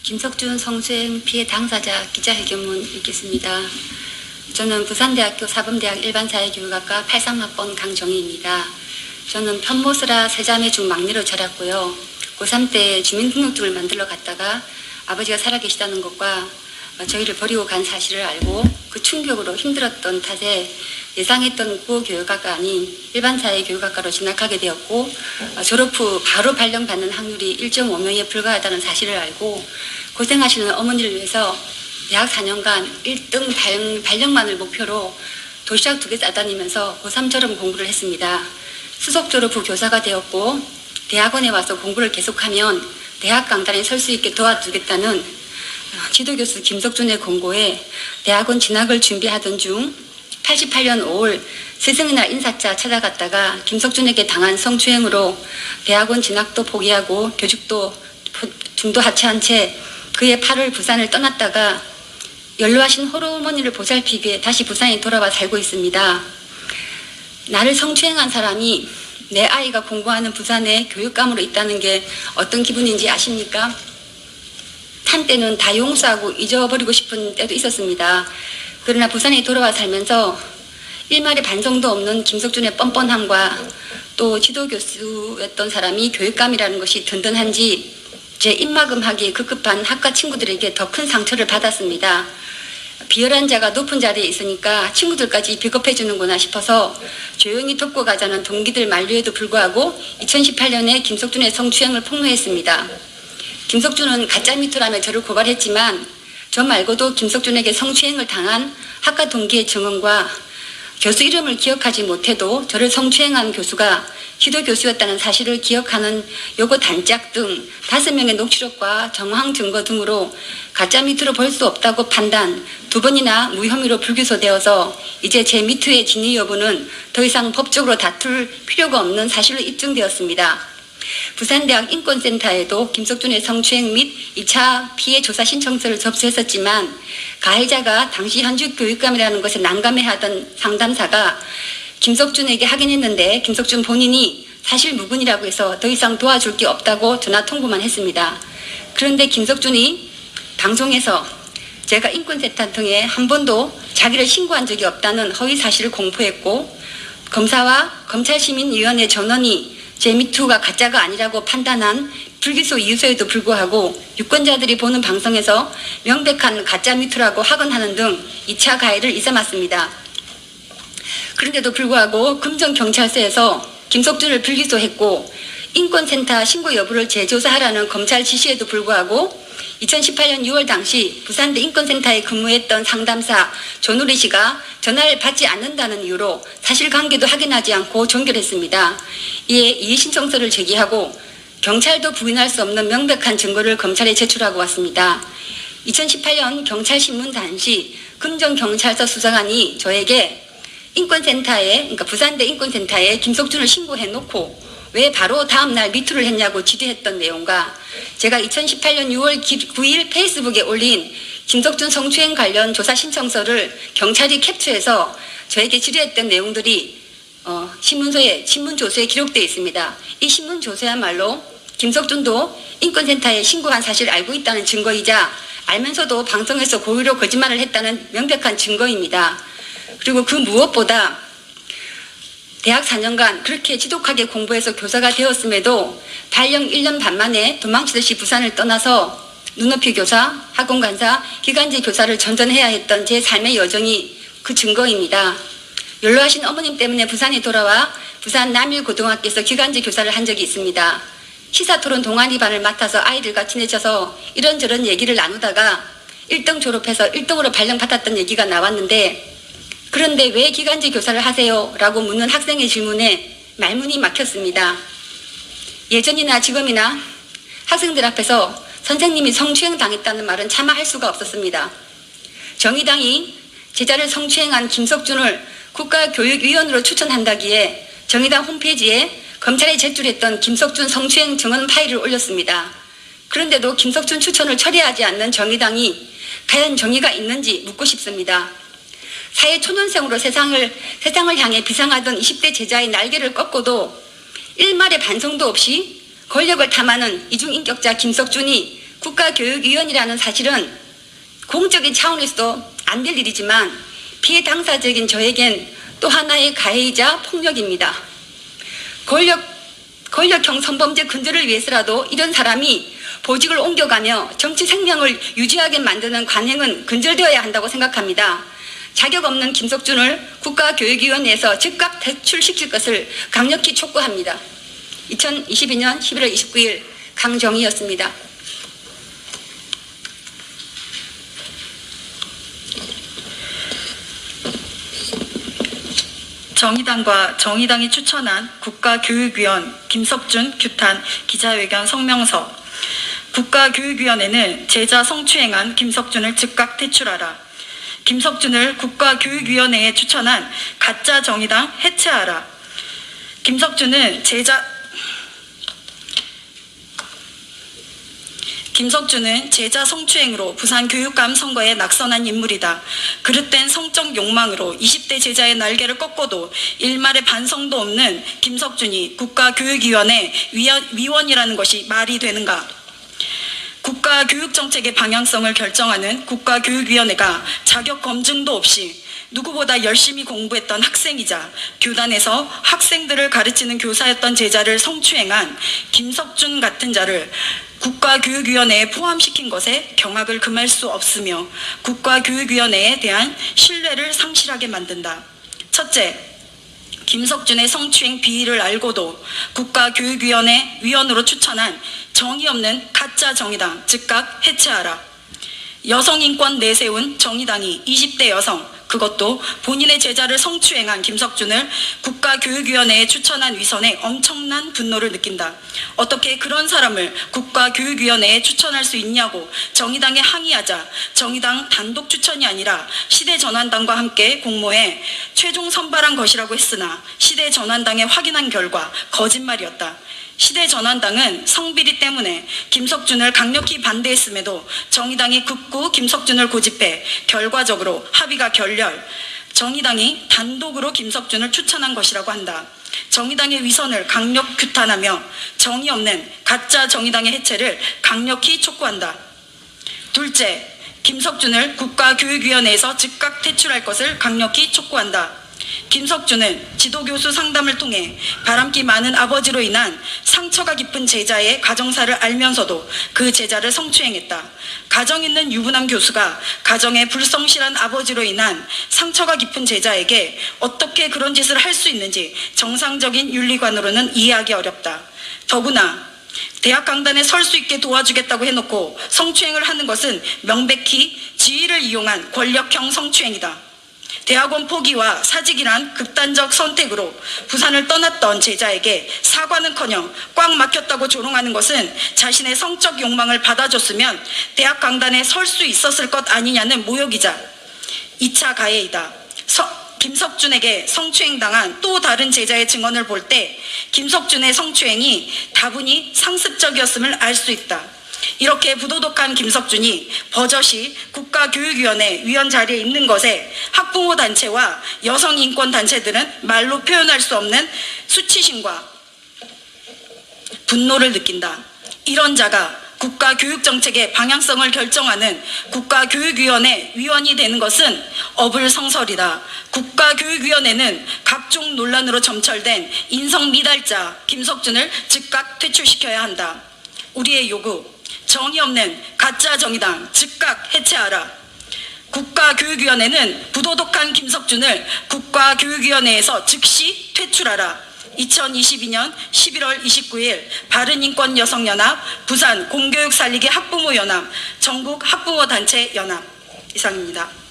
김석준 성추행 피해 당사자 기자회견문 읽겠습니다. 저는 부산대학교 사범대학 일반사회교육학과 83학번 강정희입니다. 저는 편모스라 세자매 중 막내로 자랐고요. 고3 때 주민등록증을 만들러 갔다가 아버지가 살아계시다는 것과 저희를 버리고 간 사실을 알고 그 충격으로 힘들었던 탓에 예상했던 구호교육학과 아닌 일반사회교육학과로 진학하게 되었고, 졸업 후 바로 발령받는 확률이 1.5명에 불과하다는 사실을 알고 고생하시는 어머니를 위해서 대학 4년간 1등 발령만을 목표로 도시락 2개 싸다니면서 고3 졸업 공부를 했습니다. 수석 졸업 후 교사가 되었고 대학원에 와서 공부를 계속하면 대학 강단에 설 수 있게 도와주겠다는 지도교수 김석준의 공고에 대학원 진학을 준비하던 중 88년 5월 스승이나 인사차 찾아갔다가 김석준에게 당한 성추행으로 대학원 진학도 포기하고 교직도 중도 하차한 채 그해 8월 부산을 떠났다가 연로하신 호르몬니를 보살피기 위해 다시 부산에 돌아와 살고 있습니다. 나를 성추행한 사람이 내 아이가 공부하는 부산에 교육감으로 있다는 게 어떤 기분인지 아십니까? 한때는 다 용서하고 잊어버리고 싶은 때도 있었습니다. 그러나 부산에 돌아와 살면서 일말의 반성도 없는 김석준의 뻔뻔함과 또 지도교수였던 사람이 교육감이라는 것이 든든한지 제 입막음하기에 급급한 학과 친구들에게 더 큰 상처를 받았습니다. 비열한 자가 높은 자리에 있으니까 친구들까지 비겁해 주는구나 싶어서 조용히 돕고 가자는 동기들 만류에도 불구하고 2018년에 김석준의 성추행을 폭로했습니다. 김석준은 가짜 미투라며 저를 고발했지만 저 말고도 김석준에게 성추행을 당한 학과 동기의 증언과 교수 이름을 기억하지 못해도 저를 성추행한 교수가 지도교수였다는 사실을 기억하는 요거 단짝 등 5명의 녹취록과 정황 증거 등으로 가짜 미투로 볼 수 없다고 판단, 2번이나 무혐의로 불기소되어서 이제 제 미투의 진위 여부는 더 이상 법적으로 다툴 필요가 없는 사실로 입증되었습니다. 부산대학 인권센터에도 김석준의 성추행 및 2차 피해 조사 신청서를 접수했었지만 가해자가 당시 현직 교육감이라는 것에 난감해하던 상담사가 김석준에게 하긴 했는데 김석준 본인이 사실 무근이라고 해서 더 이상 도와줄 게 없다고 전화 통보만 했습니다. 그런데 김석준이 방송에서 제가 인권센터 등에 한 번도 자기를 신고한 적이 없다는 허위 사실을 공포했고 검사와 검찰시민위원회 전원이 제 미투가 가짜가 아니라고 판단한 불기소 이유서에도 불구하고 유권자들이 보는 방송에서 명백한 가짜 미투라고 학언하는 등 2차 가해를 일삼았습니다. 그런데도 불구하고 금정경찰서에서 김석준을 불기소했고 인권센터 신고 여부를 재조사하라는 검찰 지시에도 불구하고 2018년 6월 당시 부산대 인권센터에 근무했던 상담사 조누리 씨가 전화를 받지 않는다는 이유로 사실관계도 확인하지 않고 종결했습니다. 이에 이의신청서를 제기하고 경찰도 부인할 수 없는 명백한 증거를 검찰에 제출하고 왔습니다. 2018년 경찰신문 당시 금정경찰서 수사관이 저에게 인권센터에, 그러니까 부산대 인권센터에 김석준을 신고해놓고 왜 바로 다음날 미투를 했냐고 질의했던 내용과 제가 2018년 6월 9일 페이스북에 올린 김석준 성추행 관련 조사 신청서를 경찰이 캡처해서 저에게 질의했던 내용들이 신문조서에 기록되어 있습니다. 이 신문조서야말로 김석준도 인권센터에 신고한 사실을 알고 있다는 증거이자 알면서도 방송에서 고의로 거짓말을 했다는 명백한 증거입니다. 그리고 그 무엇보다 대학 4년간 그렇게 지독하게 공부해서 교사가 되었음에도 발령 1년 반 만에 도망치듯이 부산을 떠나서 눈높이 교사, 학원 간사, 기간제 교사를 전전해야 했던 제 삶의 여정이 그 증거입니다. 연로하신 어머님 때문에 부산에 돌아와 부산 남일고등학교에서 기간제 교사를 한 적이 있습니다. 시사토론 동아리반을 맡아서 아이들과 친해져서 이런저런 얘기를 나누다가 1등 졸업해서 1등으로 발령받았던 얘기가 나왔는데 그런데 왜 기간제 교사를 하세요? 라고 묻는 학생의 질문에 말문이 막혔습니다. 예전이나 지금이나 학생들 앞에서 선생님이 성추행 당했다는 말은 차마 할 수가 없었습니다. 정의당이 제자를 성추행한 김석준을 국가교육위원으로 추천한다기에 정의당 홈페이지에 검찰에 제출했던 김석준 성추행 증언 파일을 올렸습니다. 그런데도 김석준 추천을 처리하지 않는 정의당이 과연 정의가 있는지 묻고 싶습니다. 사회 초년생으로 세상을 향해 비상하던 20대 제자의 날개를 꺾고도 일말의 반성도 없이 권력을 탐하는 이중인격자 김석준이 국가교육위원이라는 사실은 공적인 차원에서도 안 될 일이지만 피해 당사자인 저에겐 또 하나의 가해이자 폭력입니다. 권력형 성범죄 근절을 위해서라도 이런 사람이 보직을 옮겨가며 정치 생명을 유지하게 만드는 관행은 근절되어야 한다고 생각합니다. 자격 없는 김석준을 국가교육위원회에서 즉각 퇴출시킬 것을 강력히 촉구합니다. 2022년 11월 29일 강정희였습니다. 정의당과 정의당이 추천한 국가교육위원 김석준 규탄 기자회견 성명서. 국가교육위원회는 제자 성추행한 김석준을 즉각 퇴출하라. 김석준을 국가교육위원회에 추천한 가짜 정의당 해체하라. 김석준은 제자 성추행으로 부산교육감 선거에 낙선한 인물이다. 그릇된 성적 욕망으로 20대 제자의 날개를 꺾어도 일말의 반성도 없는 김석준이 국가교육위원회 위원이라는 것이 말이 되는가? 국가교육정책의 방향성을 결정하는 국가교육위원회가 자격 검증도 없이 누구보다 열심히 공부했던 학생이자 교단에서 학생들을 가르치는 교사였던 제자를 성추행한 김석준 같은 자를 국가교육위원회에 포함시킨 것에 경악을 금할 수 없으며 국가교육위원회에 대한 신뢰를 상실하게 만든다. 첫째, 김석준의 성추행 비위를 알고도 국가교육위원회 위원으로 추천한 정의 없는 가짜 정의당 즉각 해체하라. 여성인권 내세운 정의당이 20대 여성, 그것도 본인의 제자를 성추행한 김석준을 국가교육위원회에 추천한 위선에 엄청난 분노를 느낀다. 어떻게 그런 사람을 국가교육위원회에 추천할 수 있냐고 정의당에 항의하자 정의당 단독 추천이 아니라 시대전환당과 함께 공모해 최종 선발한 것이라고 했으나 시대전환당에 확인한 결과 거짓말이었다. 시대전환당은 성비리 때문에 김석준을 강력히 반대했음에도 정의당이 극구 김석준을 고집해 결과적으로 합의가 결렬, 정의당이 단독으로 김석준을 추천한 것이라고 한다. 정의당의 위선을 강력 규탄하며 정의 없는 가짜 정의당의 해체를 강력히 촉구한다. 둘째, 김석준을 국가교육위원회에서 즉각 퇴출할 것을 강력히 촉구한다. 김석준은 지도교수 상담을 통해 바람기 많은 아버지로 인한 상처가 깊은 제자의 가정사를 알면서도 그 제자를 성추행했다. 가정 있는 유부남 교수가 가정의 불성실한 아버지로 인한 상처가 깊은 제자에게 어떻게 그런 짓을 할 수 있는지 정상적인 윤리관으로는 이해하기 어렵다. 더구나 대학 강단에 설 수 있게 도와주겠다고 해놓고 성추행을 하는 것은 명백히 지위를 이용한 권력형 성추행이다. 대학원 포기와 사직이란 극단적 선택으로 부산을 떠났던 제자에게 사과는커녕 꽉 막혔다고 조롱하는 것은 자신의 성적 욕망을 받아줬으면 대학 강단에 설 수 있었을 것 아니냐는 모욕이자 2차 가해이다. 김석준에게 성추행당한 또 다른 제자의 증언을 볼 때 김석준의 성추행이 다분히 상습적이었음을 알 수 있다. 이렇게 부도덕한 김석준이 버젓이 국가교육위원회 위원 자리에 있는 것에 학부모 단체와 여성인권 단체들은 말로 표현할 수 없는 수치심과 분노를 느낀다. 이런 자가 국가교육정책의 방향성을 결정하는 국가교육위원회 위원이 되는 것은 어불성설이다. 국가교육위원회는 각종 논란으로 점철된 인성미달자 김석준을 즉각 퇴출시켜야 한다. 우리의 요구, 정의 없는 가짜 정의당 즉각 해체하라. 국가교육위원회는 부도덕한 김석준을 국가교육위원회에서 즉시 퇴출하라. 2022년 11월 29일 바른인권여성연합, 부산 공교육 살리기 학부모연합, 전국 학부모단체 연합. 이상입니다.